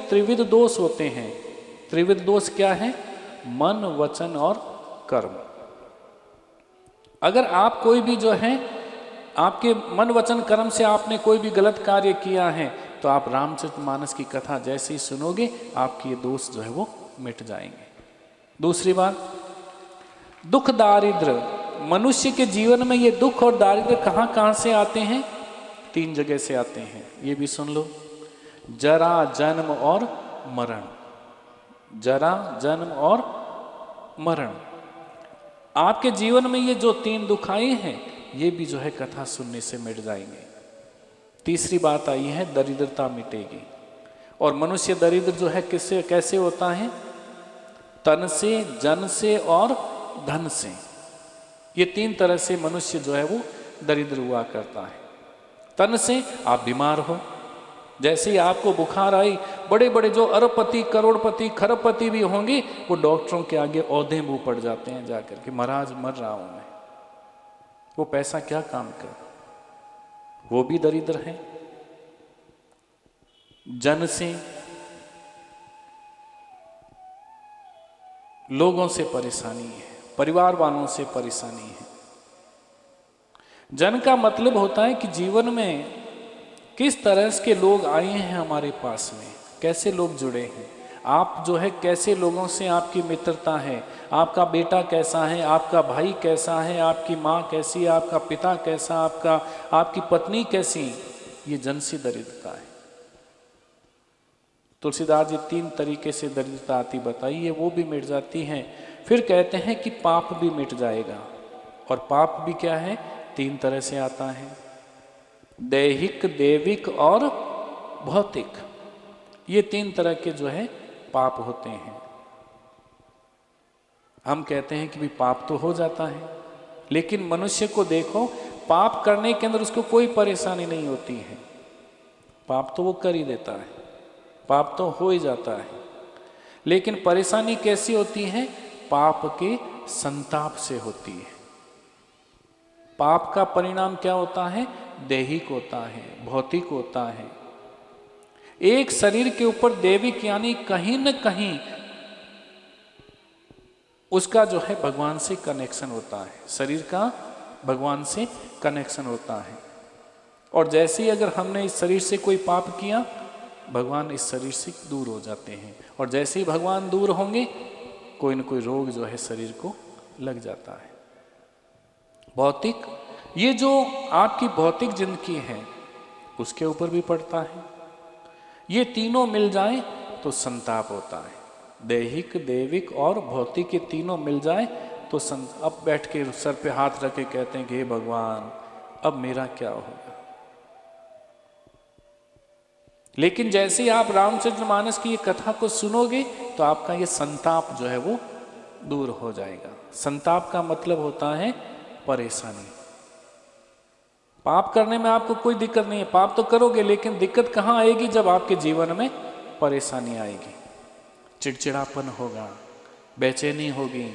त्रिविध दोष होते हैं। त्रिविध दोष क्या है? मन, वचन और कर्म। अगर आप कोई भी जो है आपके मन, वचन, कर्म से आपने कोई भी गलत कार्य किया है तो आप रामचरितमानस की कथा जैसे ही सुनोगे आपके ये दोष जो है वो मिट जाएंगे। दूसरी बात, दुख दारिद्र। मनुष्य के जीवन में ये दुख और दारिद्र कहाँ कहाँ से आते हैं? 3 जगह से आते हैं, ये भी सुन लो। जरा, जन्म और मरण। जरा, जन्म और मरण। आपके जीवन में ये जो 3 दुख आए हैं ये भी जो है कथा सुनने से मिट जाएंगे। तीसरी बात आई है दरिद्रता मिटेगी। और मनुष्य दरिद्र जो है किससे कैसे होता है? तन से, जन से और धन से। ये 3 तरह से मनुष्य जो है वो दरिद्र हुआ करता है। तन से, आप बीमार हो, जैसे ही आपको बुखार आई, बड़े बड़े जो अरबपति, करोड़पति, खरबपति भी होंगे वो डॉक्टरों के आगे औंधे मुंह पड़ जाते हैं जाकर के, महाराज मर रहा हूं मैं। वो पैसा क्या काम कर, वो भी दरिद्र है। जन से, लोगों से परेशानी है, परिवार वालों से परेशानी है। जन का मतलब होता है कि जीवन में किस तरह के लोग आए हैं हमारे पास में, कैसे लोग जुड़े हैं। आप जो है कैसे लोगों से आपकी मित्रता है, आपका बेटा कैसा है, आपका भाई कैसा है, आपकी माँ कैसी है, आपका पिता कैसा, आपकी पत्नी कैसी, ये जन से दरिद्रता है। तुलसीदास जी 3 तरीके से दरिद्रता आती बताई है, वो भी मिट जाती हैं। फिर कहते हैं कि पाप भी मिट जाएगा। और पाप भी क्या है? 3 तरह से आता है, दैहिक, देविक और भौतिक। ये 3 तरह के जो है पाप होते हैं। हम कहते हैं कि भी पाप तो हो जाता है, लेकिन मनुष्य को देखो, पाप करने के अंदर उसको कोई परेशानी नहीं होती है। पाप तो वो कर ही देता है, पाप तो हो ही जाता है, लेकिन परेशानी कैसी होती है? पाप के संताप से होती है। पाप का परिणाम क्या होता है? दैहिक होता है, भौतिक होता है। एक शरीर के ऊपर दैविक यानी कहीं न कहीं उसका जो है भगवान से कनेक्शन होता है, शरीर का भगवान से कनेक्शन होता है। और जैसे ही अगर हमने इस शरीर से कोई पाप किया, भगवान इस शरीर से दूर हो जाते हैं। और जैसे ही भगवान दूर होंगे, कोई न कोई रोग जो है शरीर को लग जाता है। भौतिक, ये जो आपकी भौतिक जिंदगी है उसके ऊपर भी पड़ता है। ये तीनों मिल जाए तो संताप होता है। दैहिक, दैविक और भौतिक, ये तीनों मिल जाए तो अब बैठ के सर पे हाथ रख के कहते हैं कि हे भगवान, अब मेरा क्या होगा। लेकिन जैसे ही आप रामचरितमानस की ये कथा को सुनोगे तो आपका ये संताप जो है वो दूर हो जाएगा। संताप का मतलब होता है परेशानी। पाप करने में आपको कोई दिक्कत नहीं है, पाप तो करोगे, लेकिन दिक्कत कहाँ आएगी? जब आपके जीवन में परेशानी आएगी, चिड़चिड़ापन होगा, बेचैनी होगी,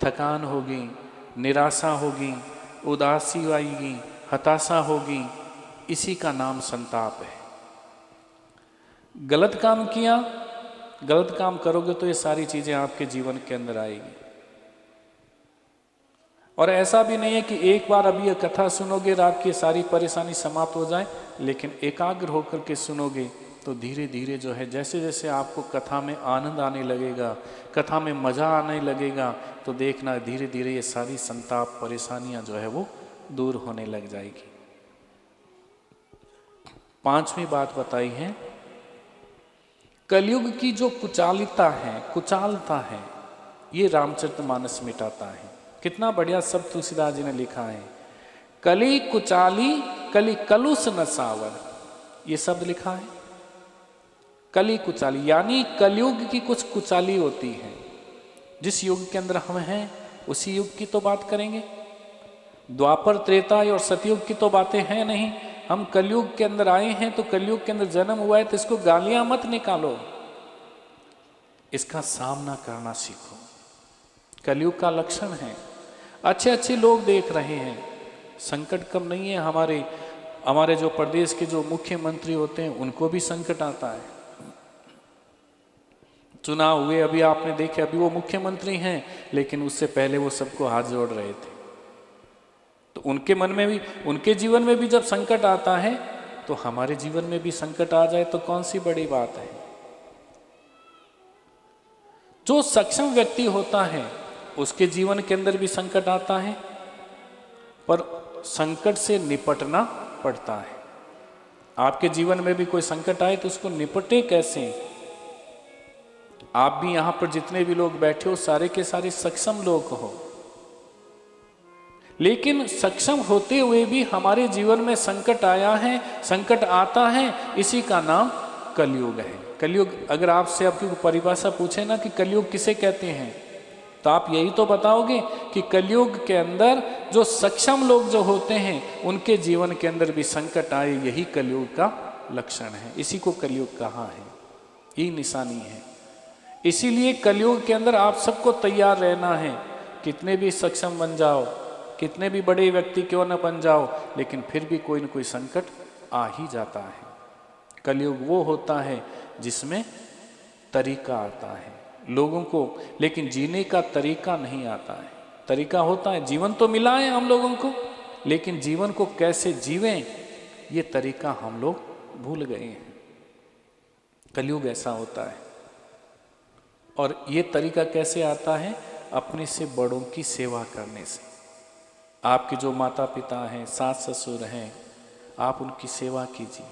थकान होगी, निराशा होगी, उदासी आएगी, हताशा होगी। इसी का नाम संताप है। गलत काम किया, गलत काम करोगे तो ये सारी चीजें आपके जीवन के अंदर आएगी। और ऐसा भी नहीं है कि एक बार अभी ये कथा सुनोगे और आपकी सारी परेशानी समाप्त हो जाए, लेकिन एकाग्र होकर के सुनोगे तो धीरे धीरे जो है जैसे जैसे आपको कथा में आनंद आने लगेगा, कथा में मजा आने लगेगा, तो देखना धीरे धीरे ये सारी संताप, परेशानियां जो है वो दूर होने लग जाएगी। 5वीं बात बताई है, कलयुग की जो कुचालता है, ये रामचरितमानस मिटाता है। कितना बढ़िया शब्द तुलसीदास जी ने लिखा है, कली कुचाली कली कलुष न सावर, ये शब्द लिखा है। कली कुचाली यानी कलयुग की कुछ कुचाली होती है। जिस युग के अंदर हम हैं उसी युग की तो बात करेंगे। द्वापर, त्रेता और सतयुग की तो बातें हैं नहीं। हम कलयुग के अंदर आए हैं, तो कलयुग के अंदर जन्म हुआ है, तो इसको गालियां मत निकालो, इसका सामना करना सीखो। कलयुग का लक्षण है। अच्छे अच्छे लोग देख रहे हैं, संकट कम नहीं है। हमारे जो प्रदेश के जो मुख्यमंत्री होते हैं उनको भी संकट आता है, चुनाव हुए, अभी आपने देखे, अभी वो मुख्यमंत्री हैं, लेकिन उससे पहले वो सबको हाथ जोड़ रहे थे। तो उनके मन में भी, उनके जीवन में भी जब संकट आता है, तो हमारे जीवन में भी संकट आ जाए तो कौन सी बड़ी बात है। जो सक्षम व्यक्ति होता है उसके जीवन के अंदर भी संकट आता है, पर संकट से निपटना पड़ता है। आपके जीवन में भी कोई संकट आए तो उसको निपटे कैसे। आप भी यहां पर जितने भी लोग बैठे हो, सारे के सारे सक्षम लोग हो, लेकिन सक्षम होते हुए भी हमारे जीवन में संकट आया है, संकट आता है, इसी का नाम कलयुग है। कलयुग, अगर आपसे आपकी परिभाषा पूछे ना कि कलयुग किसे कहते हैं, तो आप यही तो बताओगे कि कलयुग के अंदर जो सक्षम लोग जो होते हैं उनके जीवन के अंदर भी संकट आए, यही कलयुग का लक्षण है। इसी को कलयुग कहा है, यही निशानी है। इसीलिए कलयुग के अंदर आप सबको तैयार रहना है। कितने भी सक्षम बन जाओ, कितने भी बड़े व्यक्ति क्यों न बन जाओ, लेकिन फिर भी कोई न कोई संकट आ ही जाता है। कलयुग वो होता है जिसमें तरीका आता है लोगों को, लेकिन जीने का तरीका नहीं आता है। तरीका होता है, जीवन तो मिला है हम लोगों को, लेकिन जीवन को कैसे जीवें ये तरीका हम लोग भूल गए हैं। कलयुग ऐसा होता है। और ये तरीका कैसे आता है? अपने से बड़ों की सेवा करने से। आपके जो माता पिता हैं, सास ससुर हैं, आप उनकी सेवा कीजिए।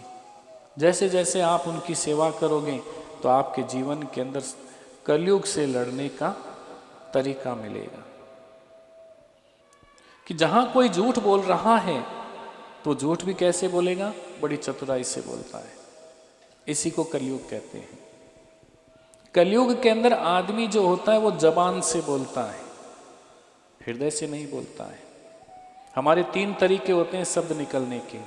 जैसे जैसे आप उनकी सेवा करोगे तो आपके जीवन के अंदर कलयुग से लड़ने का तरीका मिलेगा। कि जहां कोई झूठ बोल रहा है तो झूठ भी कैसे बोलेगा? बड़ी चतुराई से बोलता है। इसी को कलयुग कहते हैं। कलयुग के अंदर आदमी जो होता है वो जबान से बोलता है, हृदय से नहीं बोलता है। हमारे 3 तरीके होते हैं शब्द निकलने के।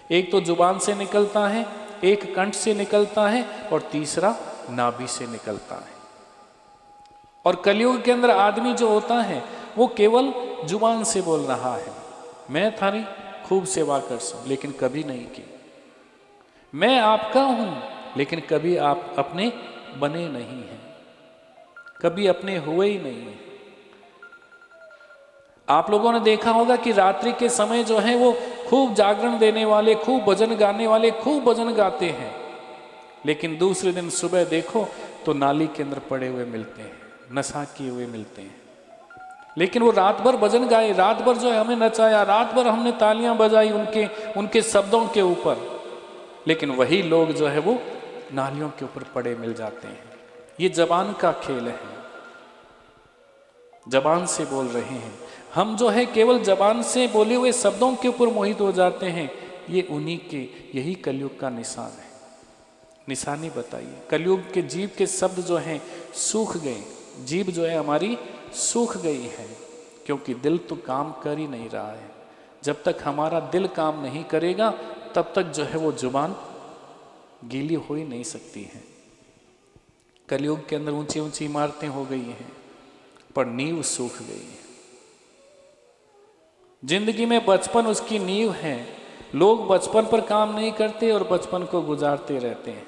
एक तो जुबान से निकलता है, एक कंठ से निकलता है, और तीसरा नाभि से निकलता है। और कलयुग के अंदर आदमी जो होता है वो केवल जुबान से बोल रहा है, मैं थारी खूब सेवा कर सकूं, लेकिन कभी नहीं की। मैं आपका हूं, लेकिन कभी आप अपने बने नहीं हैं, कभी अपने हुए ही नहीं हैं। आप लोगों ने देखा होगा कि रात्रि के समय जो है वो खूब जागरण देने वाले, खूब भजन गाने वाले खूब भजन गाते हैं, लेकिन दूसरे दिन सुबह देखो तो नाली के अंदर पड़े हुए मिलते हैं, नशा किए हुए मिलते हैं। लेकिन वो रात भर भजन गाए, रात भर जो है हमें नचाया, रात भर हमने तालियां बजाई उनके शब्दों के ऊपर, लेकिन वही लोग जो है वो नालियों के ऊपर पड़े मिल जाते हैं। ये जबान का खेल है, जबान से बोल रहे हैं हम, जो है केवल जबान से बोले हुए शब्दों के ऊपर मोहित हो जाते हैं। ये उन्हीं के, यही कलयुग का निशान है। निशानी बताइए। कलयुग के जीव के शब्द जो हैं सूख गए, जीभ जो है हमारी सूख गई है, क्योंकि दिल तो काम कर ही नहीं रहा है। जब तक हमारा दिल काम नहीं करेगा तब तक जो है वो जुबान गीली हो ही नहीं सकती है। कलयुग के अंदर ऊंची ऊंची इमारतें हो गई हैं, पर नींव सूख गई है। जिंदगी में बचपन उसकी नींव है। लोग बचपन पर काम नहीं करते और बचपन को गुजारते रहते हैं।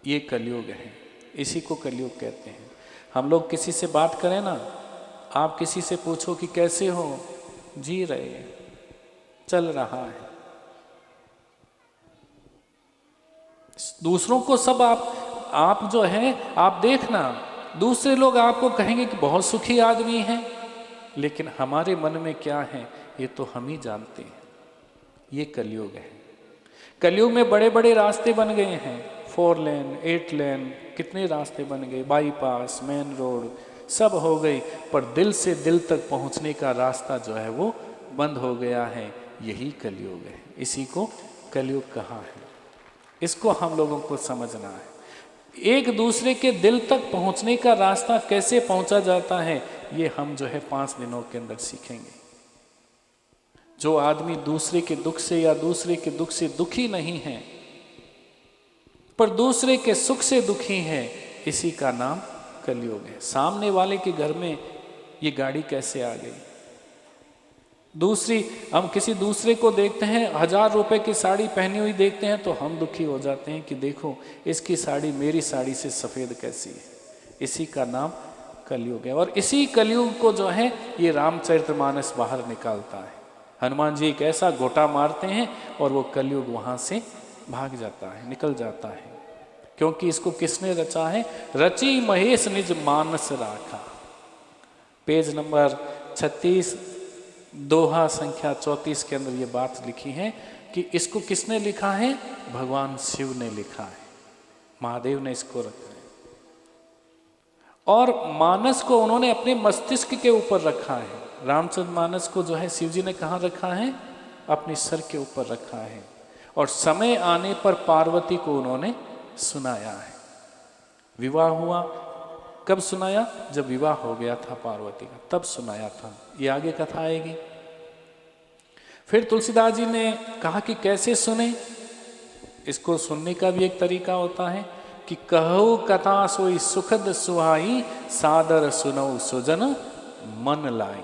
ये कलयुग है, इसी को कलयुग कहते हैं। हम लोग किसी से बात करें ना, आप किसी से पूछो कि कैसे हो, जी रहे हैं, चल रहा है। दूसरों को सब आप जो है आप देखना, दूसरे लोग आपको कहेंगे कि बहुत सुखी आदमी है, लेकिन हमारे मन में क्या है ये तो हम ही जानते हैं। ये कलयुग है। कलयुग में बड़े बड़े रास्ते बन गए हैं, 4 लेन 8 लेन, कितने रास्ते बन गए, बाईपास, मेन रोड सब हो गई, पर दिल से दिल तक पहुंचने का रास्ता जो है वो बंद हो गया है। यही कलयुग है, इसी को कलयुग कहा है। इसको हम लोगों को समझना है। एक दूसरे के दिल तक पहुंचने का रास्ता कैसे पहुंचा जाता है, ये हम जो है 5 दिनों के अंदर सीखेंगे। जो आदमी दूसरे के दुख से या दूसरे के दुख से दुखी नहीं है, पर दूसरे के सुख से दुखी है, इसी का नाम कलयुग है। सामने वाले के घर में ये गाड़ी कैसे आ गई, दूसरी, हम किसी दूसरे को देखते हैं 1000 रुपए की साड़ी पहनी हुई देखते हैं तो हम दुखी हो जाते हैं कि देखो इसकी साड़ी मेरी साड़ी से सफ़ेद कैसी है। इसी का नाम कलयुग है। और इसी कलयुग को जो है ये रामचरितमानस बाहर निकालता है। हनुमान जी एक ऐसा गोटा मारते हैं और वो कलयुग वहां से भाग जाता है, निकल जाता है। क्योंकि इसको किसने रचा है? रची महेश निज मानस राखा। पेज नंबर 36 दोहा संख्या 34 के अंदर ये बात लिखी है कि इसको किसने लिखा है? भगवान शिव ने लिखा है, महादेव ने इसको रखा है। और मानस को उन्होंने अपने मस्तिष्क के ऊपर रखा है। रामचरित मानस को जो है शिव जी ने कहाँ रखा है? अपने सर के ऊपर रखा है। और समय आने पर पार्वती को उन्होंने सुनाया है। विवाह हुआ, कब सुनाया? जब विवाह हो गया था पार्वती का, तब सुनाया था। ये आगे कथा आएगी। फिर तुलसीदास जी ने कहा कि कैसे सुने। इसको सुनने का भी एक तरीका होता है कि कहो कथा सोई सुखद सुहाई, सादर सुनो सुजन मन लाई।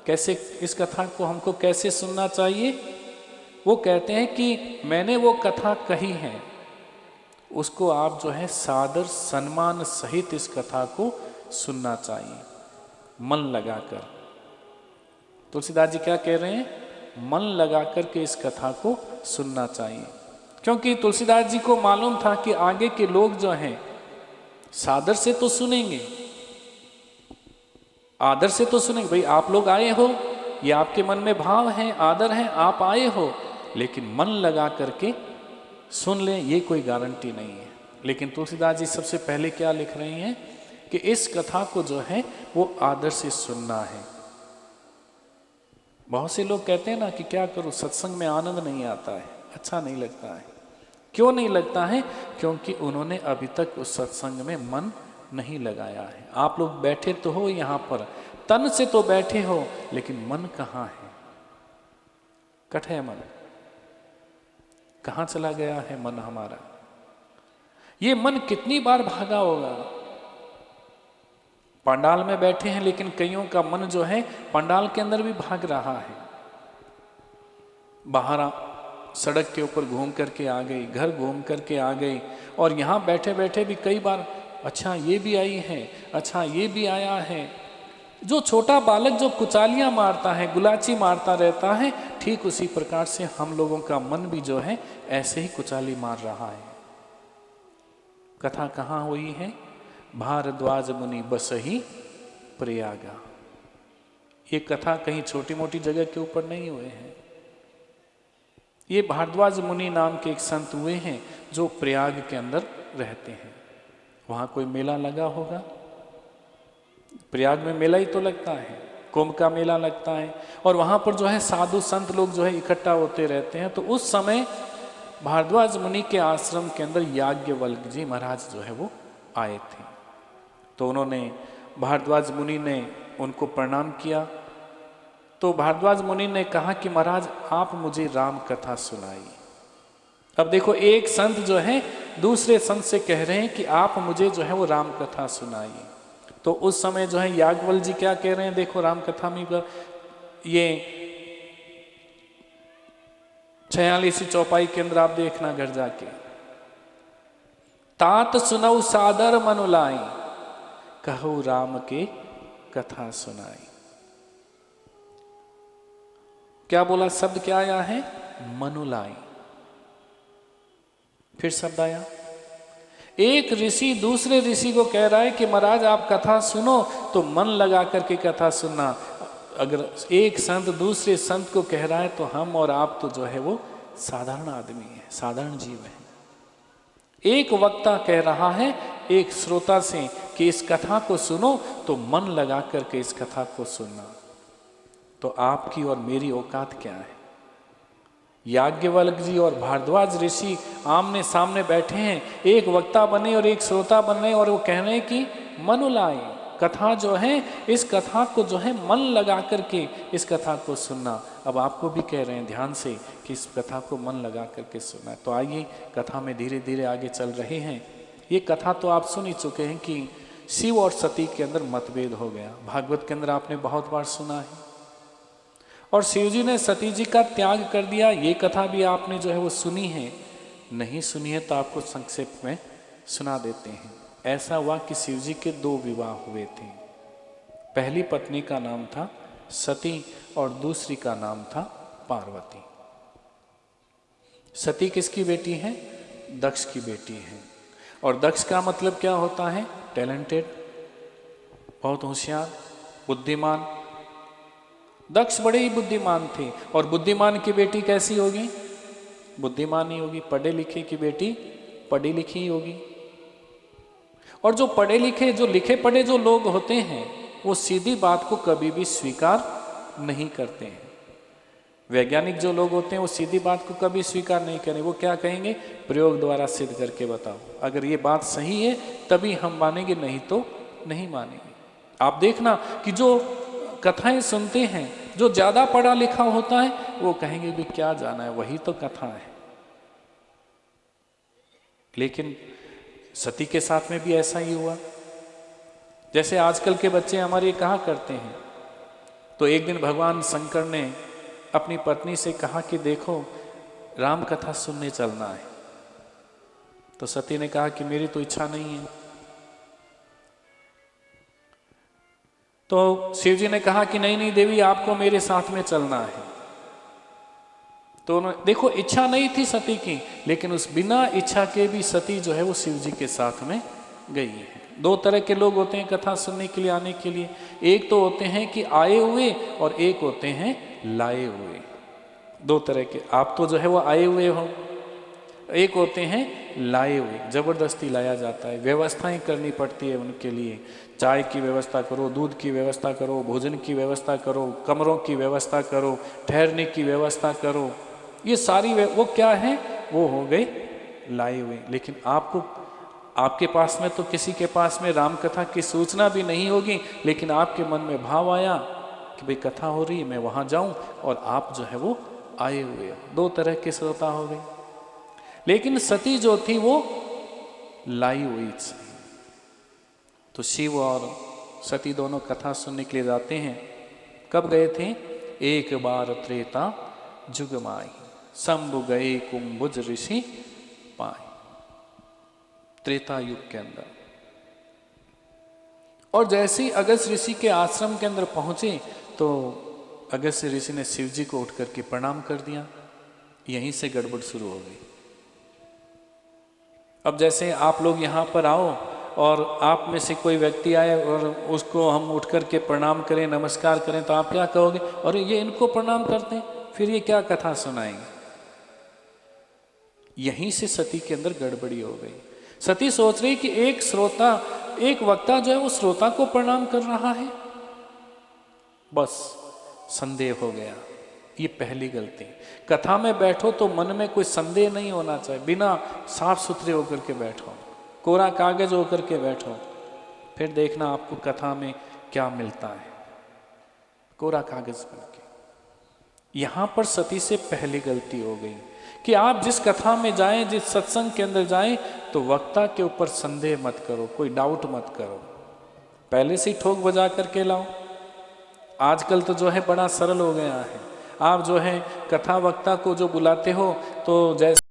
कैसे इस कथा को हमको कैसे सुनना चाहिए? वो कहते हैं कि मैंने वो कथा कही है, उसको आप जो है सादर सम्मान सहित इस कथा को सुनना चाहिए, मन लगाकर। तुलसीदास जी क्या कह रहे हैं? मन लगाकर के इस कथा को सुनना चाहिए। क्योंकि तुलसीदास जी को मालूम था कि आगे के लोग जो हैं सादर से तो सुनेंगे, आदर से तो सुनेंगे। भाई आप लोग आए हो, ये आपके मन में भाव है, आदर है, आप आए हो, लेकिन मन लगा करके सुन लें ये कोई गारंटी नहीं है। लेकिन तुलसीदास जी सबसे पहले क्या लिख रहे हैं कि इस कथा को जो है वो आदर से सुनना है। बहुत से लोग कहते हैं ना कि क्या करूं, सत्संग में आनंद नहीं आता है, अच्छा नहीं लगता है। क्यों नहीं लगता है? क्योंकि उन्होंने अभी तक उस सत्संग में मन नहीं लगाया है। आप लोग बैठे तो हो यहाँ पर, तन से तो बैठे हो, लेकिन मन कहाँ है? कट है मन, कहाँ चला गया है मन हमारा? ये मन कितनी बार भागा होगा। पंडाल में बैठे हैं, लेकिन कईयों का मन जो है पंडाल के अंदर भी भाग रहा है। बाहर सड़क के ऊपर घूम करके आ गई, घर घूम करके आ गई, और यहाँ बैठे बैठे भी कई बार अच्छा ये भी आई है, अच्छा ये भी आया है। जो छोटा बालक जो कुचालियां मारता है, गुलाची मारता रहता है, ठीक उसी प्रकार से हम लोगों का मन भी जो है ऐसे ही कुचाली मार रहा है। कथा कहाँ हुई है? भारद्वाज मुनि बसही प्रयागा। ये कथा कहीं छोटी मोटी जगह के ऊपर नहीं हुए हैं। ये भारद्वाज मुनि नाम के एक संत हुए हैं जो प्रयाग के अंदर रहते हैं। वहां कोई मेला लगा होगा, प्रयाग में मेला ही तो लगता है, कुंभ का मेला लगता है, और वहां पर जो है साधु संत लोग जो है इकट्ठा होते रहते हैं। तो उस समय भारद्वाज मुनि के आश्रम के अंदर याज्ञवल्क्य जी महाराज जो है वो आए थे। तो उन्होंने, भारद्वाज मुनि ने उनको प्रणाम किया। तो भारद्वाज मुनि ने कहा कि महाराज आप मुझे राम कथा सुनाइए। अब देखो, एक संत जो है दूसरे संत से कह रहे हैं कि आप मुझे जो है वो राम कथा सुनाइए। तो उस समय जो है याज्ञवल्क्य जी क्या कह रहे हैं? देखो राम कथा में ये 46 चौपाई के अंदर आप देखना घर जाके, तात सुनऊ सादर मनुलाई, कहो राम के कथा सुनाई। क्या बोला? शब्द क्या आया है? मनुलाई। फिर शब्द आया, एक ऋषि दूसरे ऋषि को कह रहा है कि महाराज आप कथा सुनो तो मन लगा करके कथा सुनना। अगर एक संत दूसरे संत को कह रहा है तो हम और आप तो जो है वो साधारण आदमी है, साधारण जीव है। एक वक्ता कह रहा है एक श्रोता से कि इस कथा को सुनो तो मन लगा करके इस कथा को सुनना। तो आपकी और मेरी औकात क्या है? याज्ञवल्क्य जी और भारद्वाज ऋषि आमने सामने बैठे हैं, एक वक्ता बने और एक श्रोता बने, और वो कह रहे हैं कि मनुलाई, कथा जो है इस कथा को जो है मन लगा करके इस कथा को सुनना। अब आपको भी कह रहे हैं ध्यान से कि इस कथा को मन लगा करके सुनना। तो आइए कथा में धीरे धीरे आगे चल रहे हैं। ये कथा तो आप सुन ही चुके हैं कि शिव और सती के अंदर मतभेद हो गया। भागवत के अंदर आपने बहुत बार सुना है। और शिव जी ने सती जी का त्याग कर दिया, ये कथा भी आपने जो है वो सुनी है। नहीं सुनी है तो आपको संक्षेप में सुना देते हैं। ऐसा हुआ कि शिव जी के 2 विवाह हुए थे। पहली पत्नी का नाम था सती और दूसरी का नाम था पार्वती। सती किसकी बेटी है? दक्ष की बेटी है। और दक्ष का मतलब क्या होता है? टैलेंटेड, बहुत होशियार, बुद्धिमान। दक्ष बड़े ही बुद्धिमान थे। और बुद्धिमान की बेटी कैसी होगी? बुद्धिमान ही होगी। पढ़े लिखे की बेटी पढ़ी लिखी ही होगी। और जो पढ़े लिखे, जो लिखे पढ़े जो लोग होते हैं, वो सीधी बात को कभी भी स्वीकार नहीं करते हैं। वैज्ञानिक जो लोग होते हैं वो सीधी बात को कभी स्वीकार नहीं करें। वो क्या कहेंगे? प्रयोग द्वारा सिद्ध करके बताओ। अगर ये बात सही है तभी हम मानेंगे, नहीं तो नहीं मानेंगे। आप देखना कि जो कथाएं सुनते हैं, जो ज्यादा पढ़ा लिखा होता है, वो कहेंगे भी क्या जाना है, वही तो कथा है। लेकिन सती के साथ में भी ऐसा ही हुआ। जैसे आजकल के बच्चे हमारे कहा करते हैं, तो एक दिन भगवान शंकर ने अपनी पत्नी से कहा कि देखो राम कथा सुनने चलना है। तो सती ने कहा कि मेरी तो इच्छा नहीं है। तो शिव जी ने कहा कि नहीं नहीं देवी, आपको मेरे साथ में चलना है। तो देखो इच्छा नहीं थी सती की, लेकिन उस बिना इच्छा के भी सती जो है वो शिव जी के साथ में गई है। 2 तरह के लोग होते हैं कथा सुनने के लिए आने के लिए। एक तो होते हैं कि आए हुए और एक होते हैं लाए हुए। 2 तरह के। आप तो जो है वो आए हुए हो, एक होते हैं लाए हुए, जबरदस्ती लाया जाता है, व्यवस्थाएं करनी पड़ती है उनके लिए। चाय की व्यवस्था करो, दूध की व्यवस्था करो, भोजन की व्यवस्था करो, कमरों की व्यवस्था करो, ठहरने की व्यवस्था करो। ये सारी वो क्या है? वो हो गए लाए हुए। लेकिन आपको, आपके पास में तो किसी के पास में राम कथा की सूचना भी नहीं होगी, लेकिन आपके मन में भाव आया कि भाई कथा हो रही है, मैं वहां जाऊं, और आप जो है वो आए हुए हो। 2 तरह के श्रोता हो गए। लेकिन सती जो थी वो लाई हुई थी। तो शिव और सती दोनों कथा सुनने के लिए जाते हैं। कब गए थे? एक बार त्रेता जुग माई, शंभु गए कुंभुज ऋषि पाए। त्रेता युग के अंदर। और जैसे ही अगस्त्य ऋषि के आश्रम के अंदर पहुंचे तो अगस्त्य ऋषि ने शिव जी को उठ करके प्रणाम कर दिया। यहीं से गड़बड़ शुरू हो गई। अब जैसे आप लोग यहाँ पर आओ और आप में से कोई व्यक्ति आए और उसको हम उठ करके प्रणाम करें, नमस्कार करें, तो आप क्या कहोगे? और ये इनको प्रणाम करते हैं, फिर ये क्या कथा सुनाएंगे? यहीं से सती के अंदर गड़बड़ी हो गई। सती सोच रही कि एक श्रोता, एक वक्ता जो है वो श्रोता को प्रणाम कर रहा है। बस संदेह हो गया। ये पहली गलती। कथा में बैठो तो मन में कोई संदेह नहीं होना चाहिए। बिना साफ सुथरे होकर के बैठो, कोरा कागज होकर के बैठो, फिर देखना आपको कथा में क्या मिलता है। कोरा कागज बन के। यहां पर सती से पहली गलती हो गई कि आप जिस कथा में जाएं, जिस सत्संग के अंदर जाएं, तो वक्ता के ऊपर संदेह मत करो, कोई डाउट मत करो। पहले से ही ठोक बजा करके लाओ। आजकल तो जो है बड़ा सरल हो गया है। आप जो है कथा वक्ता को जो बुलाते हो तो जैसे